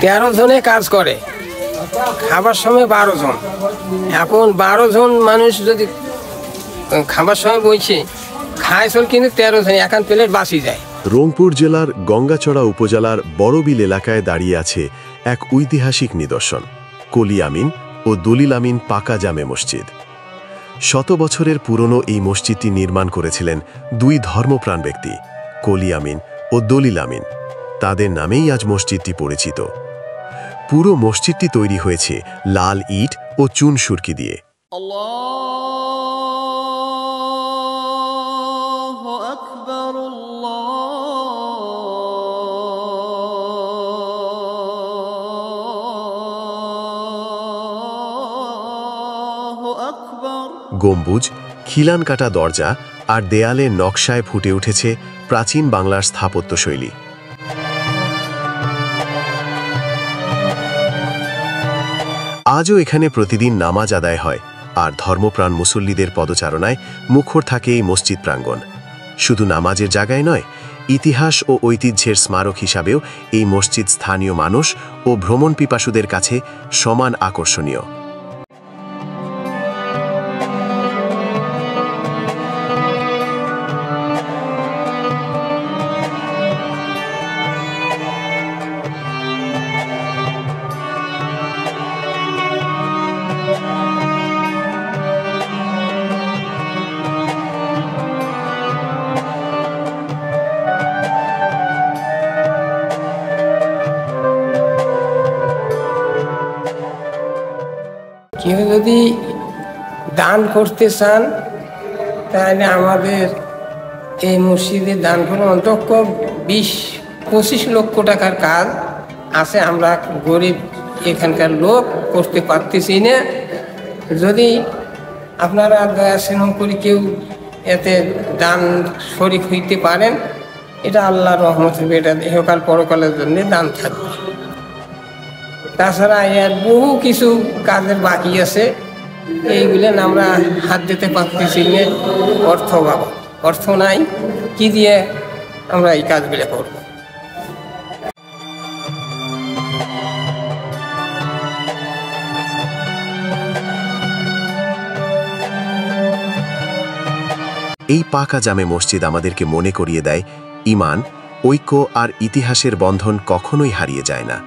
13 জনে কাজ করে, খাবার সময় 12 জন। এখন 12 জন মানুষ যদি খাবার সময় বইছে খায় চল, কিন্তু 13 জন এখন প্লেট বাঁচি যায়। রংপুর জেলার গঙ্গাচড়া উপজেলার বড়বিল এলাকায় দাঁড়িয়ে আছে এক ঐতিহাসিক নিদর্শন, কলি আমিন ও দলিল আমিন পাকা জামে মসজিদ। শত বছরের পুরনো এই মসজিদটি নির্মাণ করেছিলেন দুই ধর্মপ্রাণ ব্যক্তি, কলি আমিন ও দলিল আমিন। তাদের নামেই আজ মসজিদটি পরিচিত। পুরো মসজিদটি তৈরি হয়েছে লাল ইট ও চুন সুরকি দিয়ে। গম্বুজ, খিলান কাটা দরজা আর দেয়ালের নকশায় ফুটে উঠেছে প্রাচীন বাংলার স্থাপত্যশৈলী। আজও এখানে প্রতিদিন নামাজ আদায় হয়, আর ধর্মপ্রাণ মুসল্লিদের পদচারণায় মুখর থাকে এই মসজিদ প্রাঙ্গণ। শুধু নামাজের জায়গায় নয়, ইতিহাস ও ঐতিহ্যের স্মারক হিসাবেও এই মসজিদ স্থানীয় মানুষ ও ভ্রমণ পিপাসুদের কাছে সমান আকর্ষণীয়। কেউ যদি দান করতে চান তাহলে আমাদের এই মসজিদে দান করে অন্তত 20-25 লক্ষ টাকার কাজ আছে। আমরা গরিব এখানকার লোক করতে পারতেছি না। যদি আপনারা দয়া স্নেহ করে কেউ এতে দান শরীক হইতে পারেন, এটা আল্লাহর রহমত হবে, এটা ইহকাল পরকালের জন্য দান থাকবে। তাছাড়া এর বহু কিছু কাজের বাকি আছে, এইগুলো আমরা হাত দিতে পারতেছি না। অর্থ নাই, কি দিয়ে আমরা এই কাজগুলো করব। এই পাকা জামে মসজিদ আমাদেরকে মনে করিয়ে দেয়, ঈমান, ঐক্য আর ইতিহাসের বন্ধন কখনোই হারিয়ে যায় না।